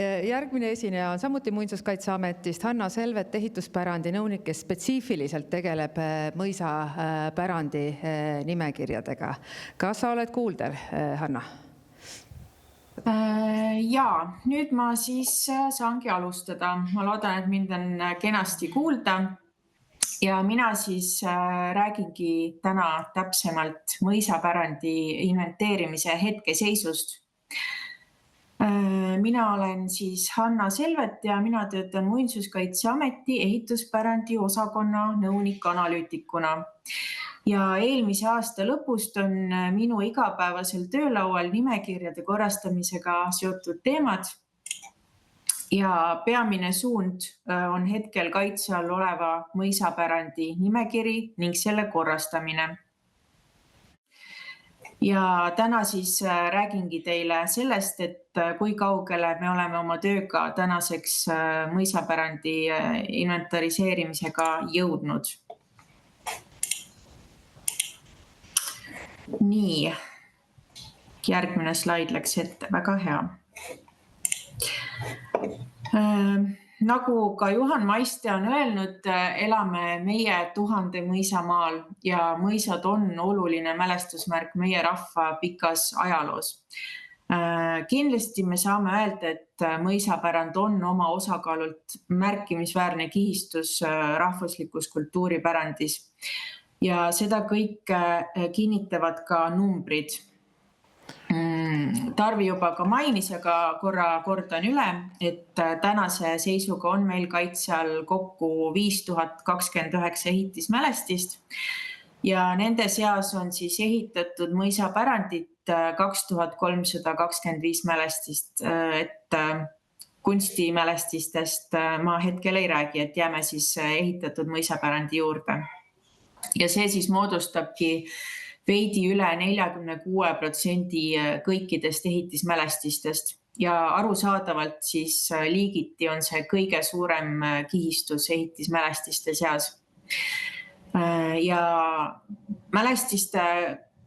Järgmine esineja on samuti Muinsuskaitseametist Hanna Selvet, ehituspärandi nõunik, kes spetsiifiliselt tegeleb mõisapärandi nimekirjadega. Kas sa oled kuuldav, Hanna? Jaa, nüüd ma siis saangi alustada. Ma loodan, et mind on kenasti kuulda. Ja mina siis räägingi täna täpsemalt mõisapärandi inventeerimise hetkeseisust. Mina olen siis Hanna Selvet ja mina töötan Muinsuskaitseameti ehituspärandi osakonna nõunik-analüütikuna. Ja eelmise aasta lõpust on minu igapäevasel töölaual nimekirjade korrastamisega seotud teemad. Ja peamine suund on hetkel kaitse all oleva mõisapärandi nimekiri ning selle korrastamine. Ja täna siis räägingi teile sellest, et kui kaugele me oleme oma tööga tänaseks mõisapärandi inventariseerimisega jõudnud. Nii, järgmine slaid läks ette, väga hea. Nagu ka Juhan Maiste on öelnud, elame meie 1000 mõisamaal ja mõisad on oluline mälestusmärk meie rahva pikas ajaloos. Kindlasti me saame öelda, et mõisapärand on oma osakaalult märkimisväärne kihistus rahvuslikus kultuuripärandis ja seda kõike kinnitavad ka numbrid. Tarvi juba ka mainis, aga kordan üle, et tänase seisuga on meil kaitse all kokku 5029 ehitismälestist ja nende seas on siis ehitatud mõisapärandit 2325 mälestist, et kunstimälestistest ma hetkel ei räägi, et jääme siis ehitatud mõisapärandi juurde. Ja see siis moodustabki veidi üle 46% kõikidest ehitismälestistest ja arusaadavalt siis liigiti on see kõige suurem kihistus ehitismälestiste seas. Ja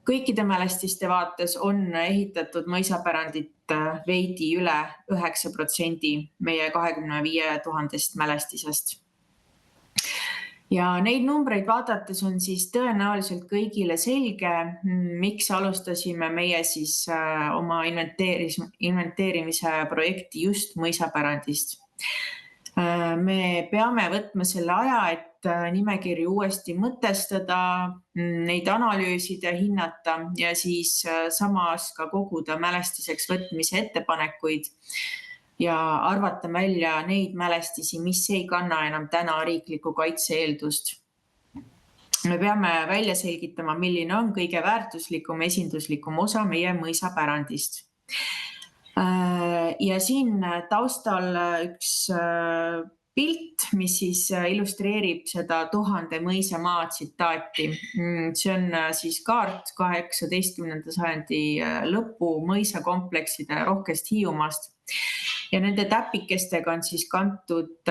kõikide mälestiste vaates on ehitatud mõisapärandit veidi üle 9% meie 25 000 mälestisest. Ja neid numbreid vaadates on siis tõenäoliselt kõigile selge, miks alustasime meie siis oma inventeerimise projekti just mõisapärandist. Me peame võtma selle aja, et nimekirju uuesti mõtestada, neid analüüsida, hinnata ja siis samas ka koguda mälestiseks võtmise ettepanekuid ja arvata välja neid mälestisi, mis ei kanna enam täna riikliku kaitse eeldust. Me peame välja selgitama, milline on kõige väärtuslikum, esinduslikum osa meie mõisapärandist. Ja siin taustal üks pilt, mis siis illustreerib seda 1000 mõisamaa tsitaati. See on siis kaart 18. sajandi lõpu mõisakomplekside rohkest Hiiumaast. Ja nende täpikestega on siis kantud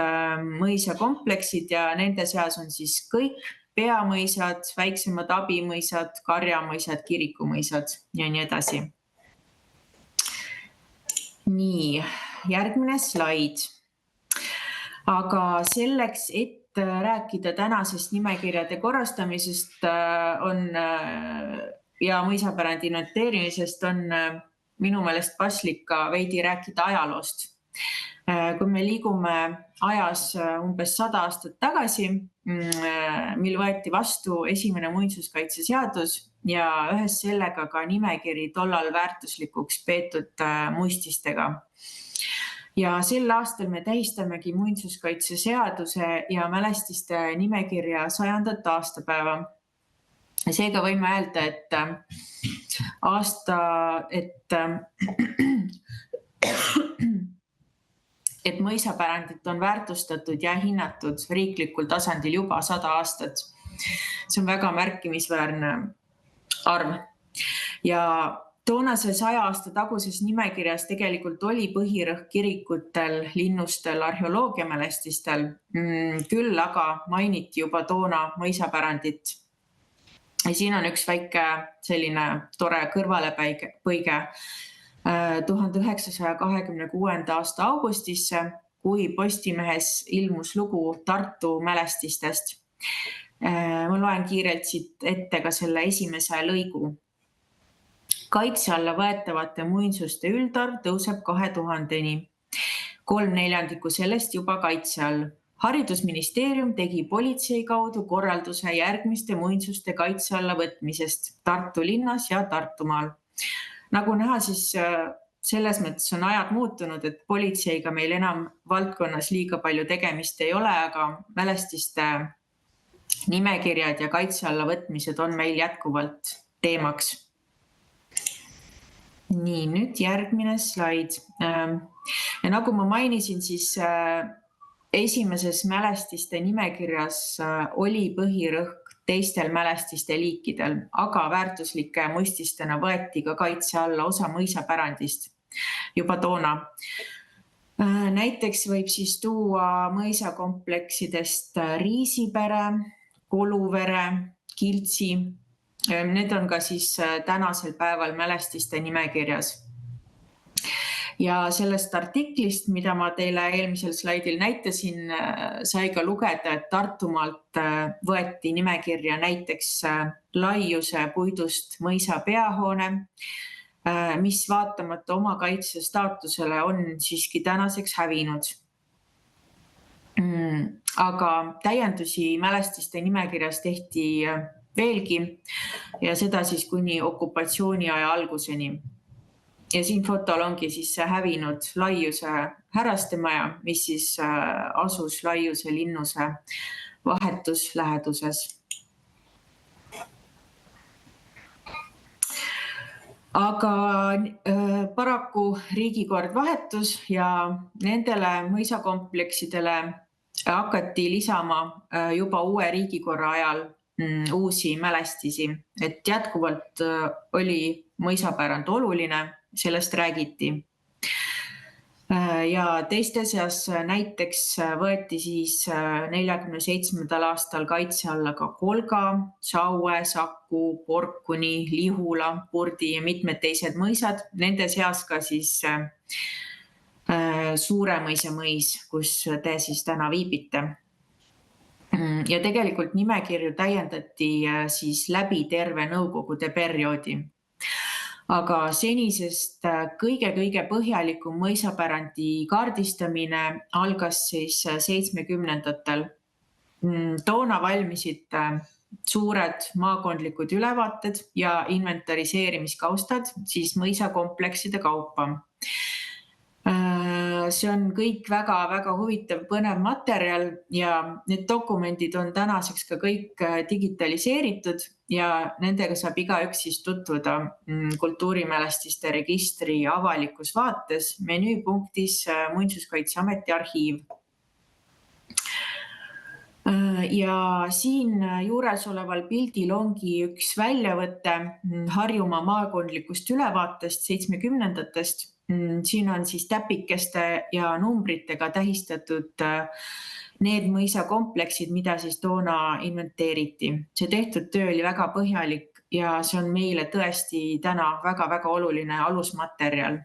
mõisakompleksid ja nende seas on siis kõik peamõisad, väiksemad abimõisad, karjamõisad, kirikumõisad ja nii edasi. Nii, järgmine slaid. Aga selleks, et rääkida tänasest nimekirjade korrastamisest ja mõisapärandi inventeerimisest on minu meelest paslik ka veidi rääkida ajaloost. Kui me liigume ajas umbes 100 aastat tagasi, mil võeti vastu esimene muinsuskaitseseadus ja ühes sellega ka nimekiri tollal väärtuslikuks peetud muististega. Ja sel aastal me tähistamegi muinsuskaitseseaduse ja mälestiste nimekirja 100. aastapäeva. Seega võime öelda, et mõisapärandit on väärtustatud ja hinnatud riiklikul tasandil juba 100 aastat. See on väga märkimisväärne arv. Ja toonase 100 aasta taguses nimekirjas tegelikult oli põhirõhk kirikutel, linnustel, arheoloogiamälestistel, küll aga mainiti juba toona mõisapärandit. Ja siin on üks väike selline tore kõrvalepõige. 1926. aasta augustisse, kui Postimehes ilmus lugu Tartu mälestistest. Ma loen kiirelt siit ette ka selle esimese lõigu. Kaitse alla võetavate muinsuste üldarv tõuseb 2000-ni. 3/4 sellest juba kaitse all. Haridusministeerium tegi politsei kaudu korralduse järgmiste muinsuste kaitse alla võtmisest Tartu linnas ja Tartumaal. Nagu näha, siis selles mõttes on ajad muutunud, et politseiga meil enam valdkonnas liiga palju tegemist ei ole, aga mälestiste nimekirjad ja kaitse alla võtmised on meil jätkuvalt teemaks. Nii, nüüd järgmine slaid. Ja nagu ma mainisin, siis esimeses mälestiste nimekirjas oli põhirõhk teistel mälestiste liikidel, aga väärtuslike muististena võeti ka kaitse alla osa mõisapärandist juba toona. Näiteks võib siis tuua mõisakompleksidest Riisipere, Koluvere, Kiltsi. Need on ka siis tänasel päeval mälestiste nimekirjas. Ja sellest artiklist, mida ma teile eelmisel slaidil näitasin, sai ka lugeda, et Tartumaalt võeti nimekirja näiteks Laiuse puidust mõisa peahoone, mis vaatamata oma kaitse staatusele on siiski tänaseks hävinud. Aga täiendusi mälestiste nimekirjas tehti veelgi ja seda siis kuni okupatsiooniaja alguseni. Ja siin fotol ongi siis hävinud Laiuse härrastemaja, mis siis asus Laiuse linnuse vahetus läheduses. Aga paraku riigikord vahetus ja nendele mõisakompleksidele hakati lisama juba uue riigikorra ajal uusi mälestisi, et jätkuvalt oli mõisapärand oluline, sellest räägiti. Ja teiste seas näiteks võeti siis 47. aastal kaitse alla ka Kolga, Saue, Saku, Porkuni, Lihula, Purdi ja mitmed teised mõisad, nende seas ka siis Suuremõisa mõis, kus te siis täna viibite. Ja tegelikult nimekirju täiendati siis läbi terve nõukogude perioodi. Aga senisest kõige põhjalikum mõisapärandi kaardistamine algas siis 70-ndatel. Toona valmisid suured maakondlikud ülevaated ja inventariseerimiskaustad siis mõisakomplekside kaupa. See on kõik väga huvitav, põnev materjal ja need dokumendid on tänaseks ka kõik digitaliseeritud ja nendega saab igaüks siis tutvuda kultuurimälestiste registri avalikus vaates menüüpunktis Muinsuskaitseameti arhiiv. Ja siin juures oleval pildil ongi üks väljavõte Harjumaa maakondlikust ülevaatest 70-ndatest. Siin on siis täpikeste ja numbritega tähistatud need mõisakompleksid, mida siis toona inventeeriti. See tehtud töö oli väga põhjalik ja see on meile tõesti täna väga oluline alusmaterjal.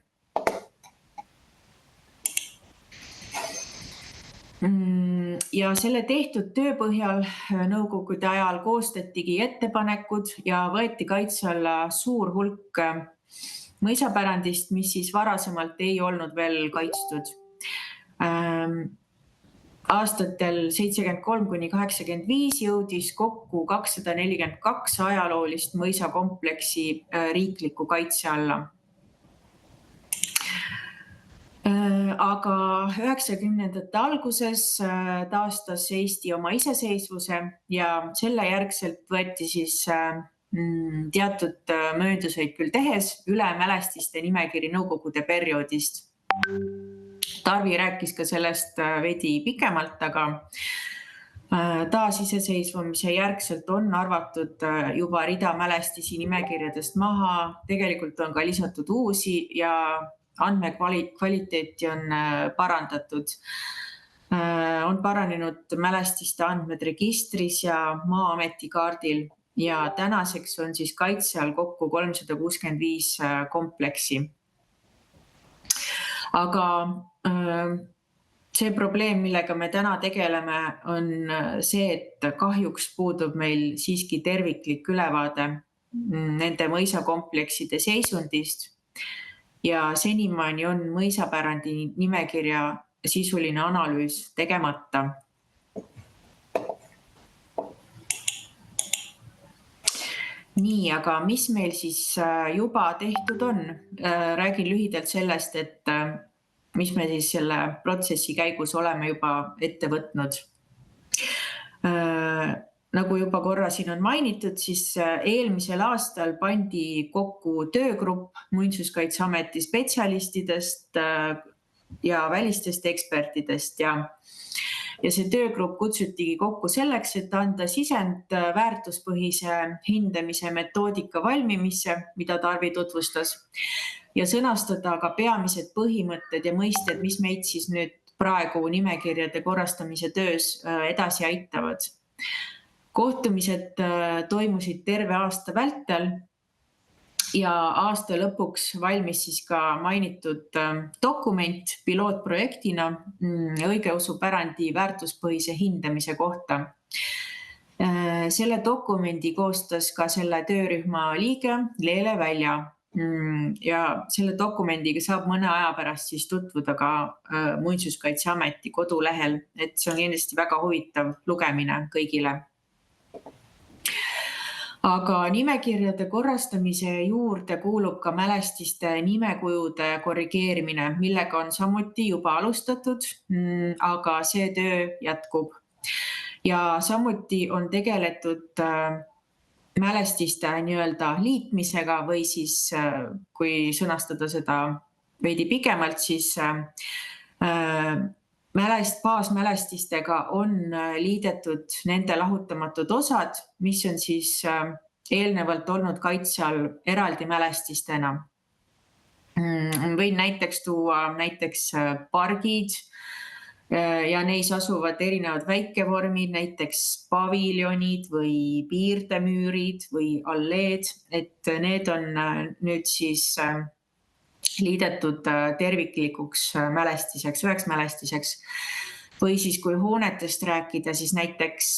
Ja selle tehtud töö põhjal nõukogude ajal koostatigi ettepanekud ja võeti kaitse alla suur hulk mõisapärandist, mis siis varasemalt ei olnud veel kaitstud. Aastatel 73–85 jõudis kokku 242 ajaloolist mõisakompleksi riikliku kaitse alla. Aga 90-ndate alguses taastas Eesti oma iseseisvuse ja selle järgselt võeti siis teatud möönduseid küll tehes üle mälestiste nimekiri nõukogude perioodist. Tarvi rääkis ka sellest veidi pikemalt, aga taasiseseisvumise järgselt on arvatud juba rida mälestisi nimekirjadest maha, tegelikult on ka lisatud uusi ja andmekvaliteeti on parandatud. On paranenud mälestiste andmed registris ja Maa-ameti kaardil ja tänaseks on siis kaitse all kokku 365 kompleksi. Aga see probleem, millega me täna tegeleme, on see, et kahjuks puudub meil siiski terviklik ülevaade nende mõisakomplekside seisundist ja senimaani on mõisapärandi nimekirja sisuline analüüs tegemata. Nii, aga mis meil siis juba tehtud on? Räägin lühidalt sellest, et mis me siis selle protsessi käigus oleme juba ette võtnud. Nagu juba korra siin on mainitud, siis eelmisel aastal pandi kokku töögrupp Muinsuskaitseameti spetsialistidest ja välistest ekspertidest ja see töögrupp kutsutigi kokku selleks, et anda sisend väärtuspõhise hindamise metoodika valmimisse, mida Tarvi tutvustas, ja sõnastada ka peamised põhimõtted ja mõisted, mis meid siis nüüd praegu nimekirjade korrastamise töös edasi aitavad. Kohtumised toimusid terve aasta vältel ja aasta lõpuks valmis siis ka mainitud dokument pilootprojektina õigeusupärandi väärtuspõhise hindamise kohta. Selle dokumendi koostas ka selle töörühma liige Leele Välja ja selle dokumendiga saab mõne aja pärast siis tutvuda ka Muinsuskaitseameti kodulehel, et see on kindlasti väga huvitav lugemine kõigile. Aga nimekirjade korrastamise juurde kuulub ka mälestiste nimekujude korrigeerimine, millega on samuti juba alustatud, aga see töö jätkub. Ja samuti on tegeletud mälestiste nii-öelda liitmisega või siis, kui sõnastada seda veidi pikemalt, siis baasmälestistega on liidetud nende lahutamatud osad, mis on siis eelnevalt olnud kaitse all eraldi mälestistena. Võin näiteks tuua pargid ja neis asuvad erinevad väikevormid, näiteks paviljonid või piirdemüürid või alleed, et need on nüüd siis liidetud terviklikuks mälestiseks, üheks mälestiseks. Või siis kui hoonetest rääkida, siis näiteks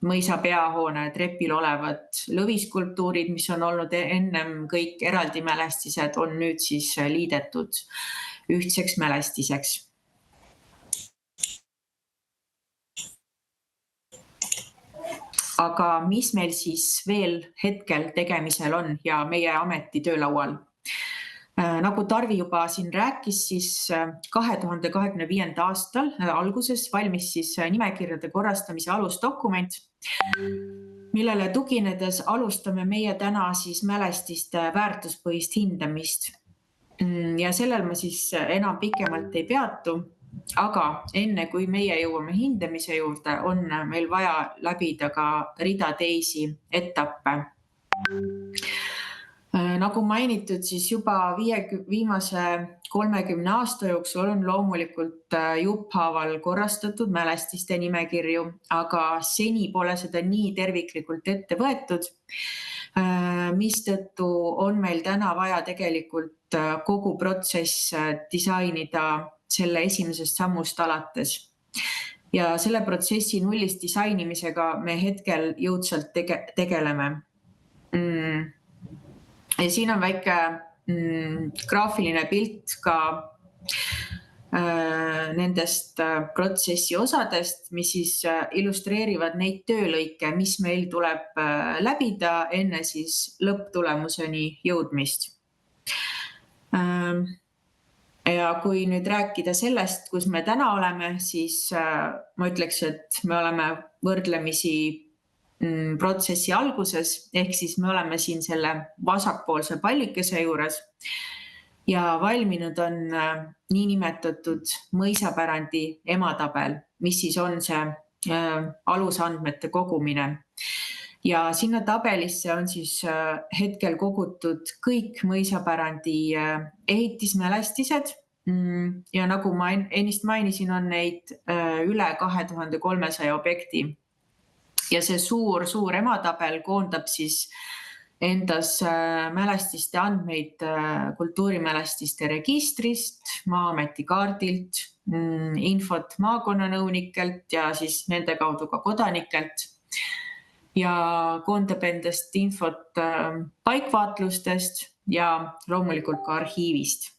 mõisa peahoone trepil olevad lõviskulptuurid, mis on olnud ennem kõik eraldi mälestised, on nüüd siis liidetud ühtseks mälestiseks. Aga mis meil siis veel hetkel tegemisel on ja meie ameti töölaual? Nagu Tarvi juba siin rääkis, siis 2025. aastal alguses valmis siis nimekirjade korrastamise alusdokument, millele tuginedes alustame meie täna siis mälestiste väärtuspõhist hindamist. Ja sellel ma siis enam pikemalt ei peatu, aga enne kui meie jõuame hindamise juurde, on meil vaja läbida ka rida teisi etappe. Nagu mainitud, siis juba viimase 30 aasta jooksul on loomulikult jupphaaval korrastatud mälestiste nimekirju, aga seni pole seda nii terviklikult ette võetud, mistõttu on meil täna vaja tegelikult kogu protsess disainida selle esimesest sammust alates. Ja selle protsessi nullist disainimisega me hetkel jõudsalt tegeleme. Ja siin on väike graafiline pilt ka nendest protsessi osadest, mis siis illustreerivad neid töölõike, mis meil tuleb läbida enne siis lõpptulemuseni jõudmist. Ja kui nüüd rääkida sellest, kus me täna oleme, siis ma ütleks, et me oleme võrdlemisi protsessi alguses, ehk siis me oleme siin selle vasakpoolse pallikese juures ja valminud on niinimetatud mõisapärandi ematabel, mis siis on see alusandmete kogumine. Ja sinna tabelisse on siis hetkel kogutud kõik mõisapärandi ehitismälestised ja nagu ma ennist mainisin, on neid üle 2300 objekti. Ja see suur ematabel koondab siis endas mälestiste andmeid kultuurimälestiste registrist, Maa-ameti kaardilt, infot maakonnanõunikelt ja siis nende kaudu ka kodanikelt ja koondab endast infot paikvaatlustest ja loomulikult ka arhiivist.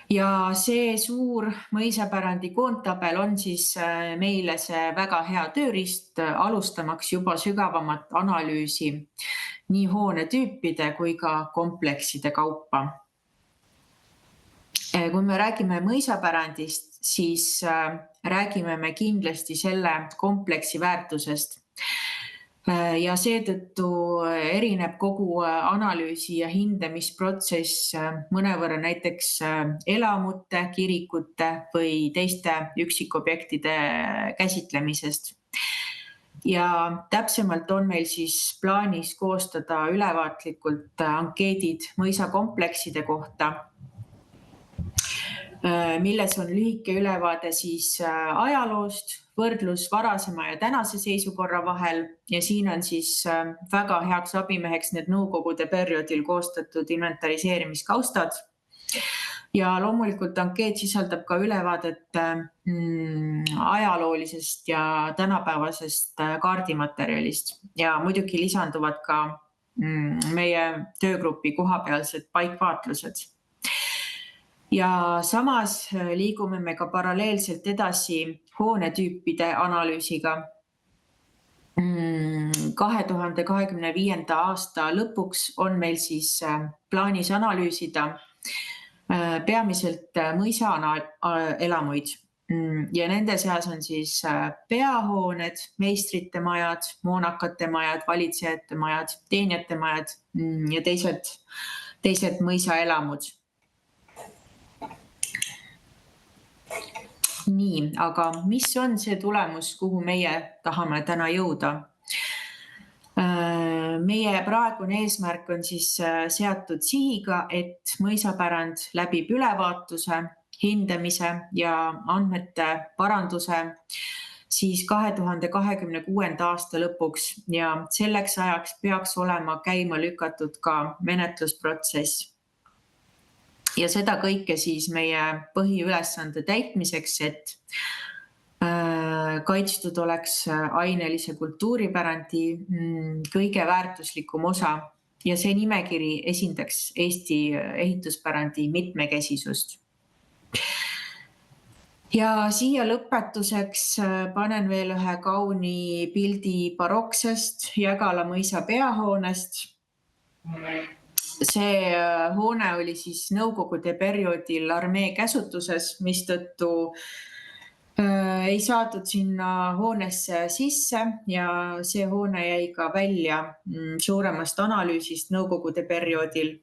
Ja see suur mõisapärandi koondtabel on siis meile see väga hea tööriist alustamaks juba sügavamat analüüsi nii hoonetüüpide kui ka komplekside kaupa. Kui me räägime mõisapärandist, siis räägime me kindlasti selle kompleksi väärtusest. Ja seetõttu erineb kogu analüüsi ja hindamisprotsess mõnevõrra näiteks elamute, kirikute või teiste üksikobjektide käsitlemisest. Ja täpsemalt on meil siis plaanis koostada ülevaatlikult ankeedid mõisakomplekside kohta, milles on lühike ülevaade siis ajaloost, võrdlus varasema ja tänase seisukorra vahel ja siin on siis väga heaks abimeheks need nõukogude perioodil koostatud inventariseerimiskaustad. Ja loomulikult ankeet sisaldab ka ülevaadet ajaloolisest ja tänapäevasest kaardimaterjalist ja muidugi lisanduvad ka meie töögrupi kohapealsed paikvaatlused. Ja samas liigume me ka paralleelselt edasi hoonetüüpide analüüsiga. 2025. aasta lõpuks on meil siis plaanis analüüsida peamiselt mõisaelamuid ja nende seas on siis peahooned, meistrite majad, moonakate majad, valitsejate majad, teenijate majad ja teised mõisaelamud. Nii, aga mis on see tulemus, kuhu meie tahame täna jõuda? Meie praegune eesmärk on siis seatud sihiga, et mõisapärand läbib ülevaatuse, hindamise ja andmete paranduse siis 2026. aasta lõpuks ja selleks ajaks peaks olema käima lükatud ka menetlusprotsess. Ja seda kõike siis meie põhiülesande täitmiseks, et kaitstud oleks ainelise kultuuripärandi kõige väärtuslikum osa ja see nimekiri esindaks Eesti ehituspärandi mitmekesisust. Ja siia lõpetuseks panen veel ühe kauni pildi baroksest Jägala mõisa peahoonest. See hoone oli siis nõukogude perioodil armee käsutuses, mistõttu ei saadud sinna hoonesse sisse ja see hoone jäi ka välja suuremast analüüsist nõukogude perioodil.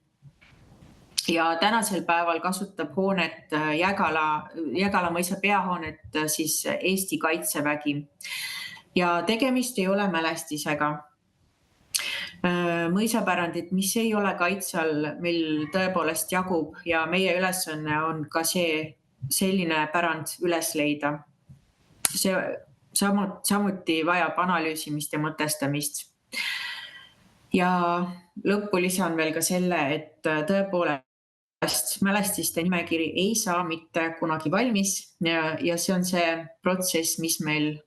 Ja tänasel päeval kasutab hoonet Jägala mõisa peahoonet siis Eesti Kaitsevägi. Ja tegemist ei ole mälestisega. Mõisapärandit, mis ei ole kaitse all, meil tõepoolest jagub ja meie ülesanne on ka selline pärand üles leida. See samuti vajab analüüsimist ja mõtestamist. Ja lõppu lisan veel ka selle, et tõepoolest mälestiste nimekiri ei saa mitte kunagi valmis ja see on see protsess, mis meil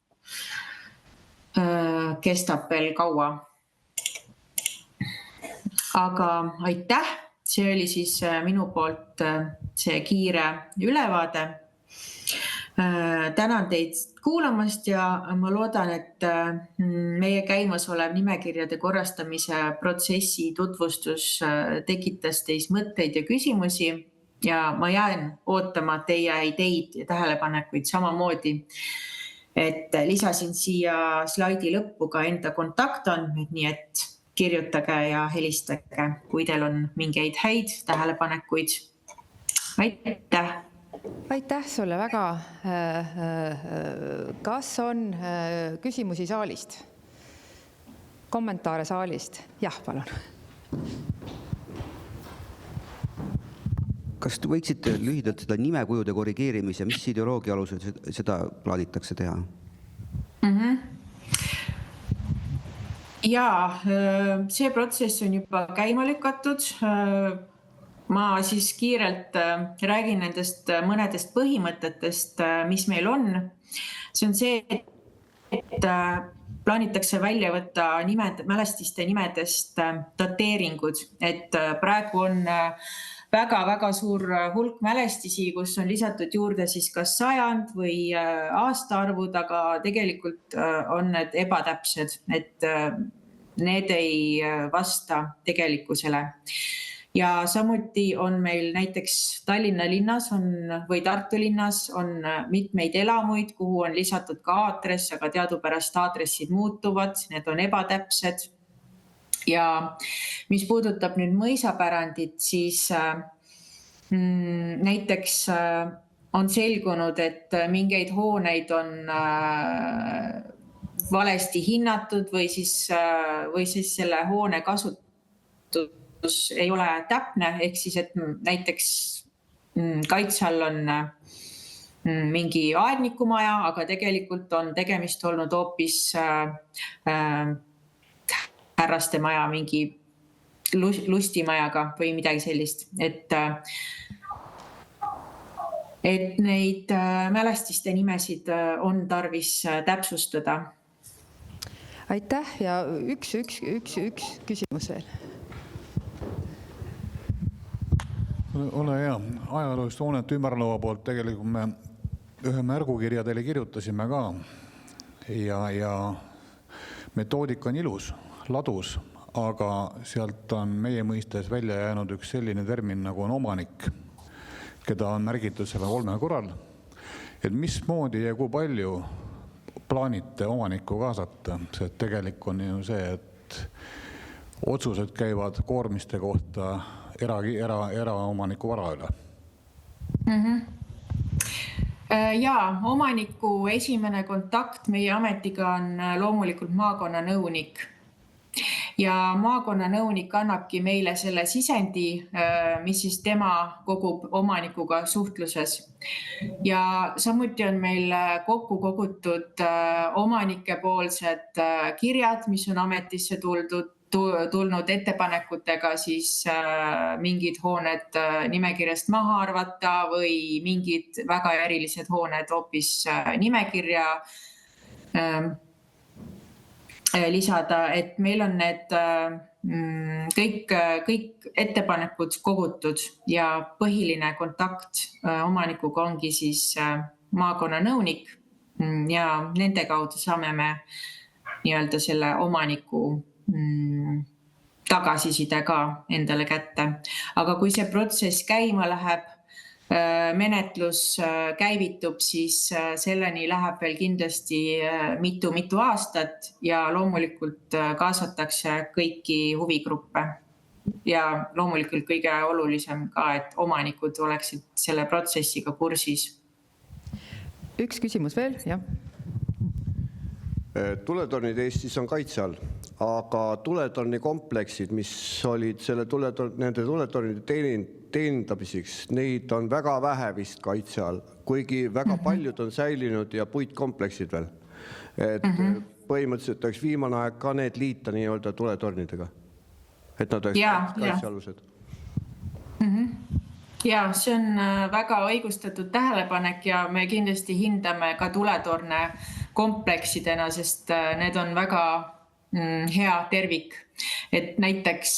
kestab veel kaua. Aga aitäh, see oli siis minu poolt see kiire ülevaade. Tänan teid kuulamast ja ma loodan, et meie käimasolev nimekirjade korrastamise protsessi tutvustus tekitas teis mõtteid ja küsimusi ja ma jään ootama teie ideid ja tähelepanekuid samamoodi. Et lisasin siia slaidi lõppu ka enda kontaktandmed, nii et kirjutage ja helistage, kui teil on mingeid häid tähelepanekuid. Aitäh! Aitäh sulle väga. Kas on küsimusi saalist? Kommentaare saalist? Jah, palun. Kas te võiksite lühidalt seda nimekujude korrigeerimise, mis ideoloogia alusel seda plaanitakse teha? Jaa, see protsess on juba käima lükatud. Ma siis kiirelt räägin nendest mõnedest põhimõtetest, mis meil on. See on see, et plaanitakse välja võtta mälestiste nimedest dateeringud, et praegu on väga-väga suur hulk mälestisi, kus on lisatud juurde siis kas sajand või aastaarvud, aga tegelikult on need ebatäpsed, et need ei vasta tegelikkusele. Ja samuti on meil näiteks Tallinna linnas või Tartu linnas on mitmeid elamuid, kuhu on lisatud ka aadress, aga teadupärast aadressid muutuvad, need on ebatäpsed. Ja mis puudutab nüüd mõisapärandit, siis näiteks on selgunud, et mingeid hooneid on valesti hinnatud või siis selle hoone kasutus ei ole täpne, ehk siis, et näiteks kaitse all on mingi aednikumaja, aga tegelikult on tegemist olnud hoopis härraste maja, mingi lustimajaga või midagi sellist, et neid mälestiste nimesid on tarvis täpsustada. Aitäh ja üks küsimus veel. Ole hea, ajaloolist hoonet Ümarlaua poolt tegelikult me ühe märgukirja teile kirjutasime ka ja metoodika on ilus, ladus, aga sealt on meie mõistes välja jäänud üks selline termin nagu on omanik, keda on märgitud selle 3 korral. Et mismoodi ja kui palju plaanite omanikku kaasata, see tegelik on ju see, et otsused käivad koormiste kohta eraomaniku vara üle. Jaa, omaniku esimene kontakt meie ametiga on loomulikult maakonnanõunik. Ja maakonnanõunik annabki meile selle sisendi, mis siis tema kogub omanikuga suhtluses. Ja samuti on meil kokku kogutud omanike poolsed kirjad, mis on ametisse tulnud ettepanekutega siis mingid hooned nimekirjast maha arvata või mingid väga erilised hooned hoopis nimekirja lisada, et meil on need kõik ettepanekud kogutud ja põhiline kontakt omanikuga ongi siis maakonnanõunik ja nende kaudu saame me nii-öelda selle omaniku tagasiside ka endale kätte. Aga kui see protsess käima läheb, menetlus käivitub, siis selleni läheb veel kindlasti mitu aastat ja loomulikult kaasatakse kõiki huvigruppe. Ja loomulikult kõige olulisem ka, et omanikud oleksid selle protsessiga kursis. Üks küsimus veel, jah. Tuletornid Eestis on kaitse all, aga tuletorni kompleksid, mis olid nende tuletornide teenindamiseks, neid on väga vähe vist kaitse all, kuigi väga paljud on säilinud ja puitkompleksid veel. Et põhimõtteliselt oleks viimane aeg ka need liita nii-öelda tuletornidega, et nad oleks kaitsealused. Ja see on väga õigustatud tähelepanek ja me kindlasti hindame ka tuletorne kompleksidena, sest need on väga hea tervik. Et näiteks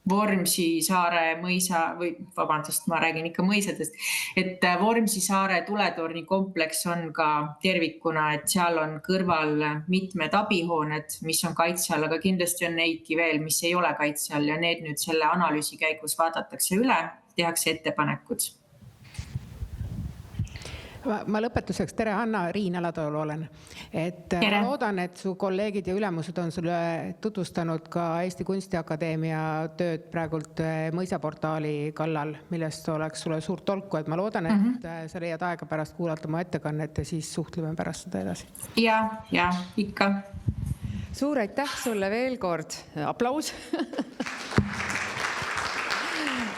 Vormsi saare mõisa, ma räägin ikka mõisadest, et Vormsi saare tuletorni kompleks on ka tervikuna, et seal on kõrval mitmed abihooned, mis on kaitse all, aga kindlasti on neidki veel, mis ei ole kaitse all ja need nüüd selle analüüsi käigus vaadatakse üle, tehakse ettepanekud. Ma lõpetuseks, tere Hanna, Riin Alatool olen. Ma loodan, et su kolleegid ja ülemused on sulle tutvustanud ka Eesti Kunstiakadeemia tööd praegult mõisaportaali kallal, millest oleks sulle suurt tolku, et ma loodan, et sa leiad aega pärast kuulata oma ettekannet ja siis suhtleme pärast seda edasi. Ja, ikka. Suur aitäh sulle veel kord. Aplaus.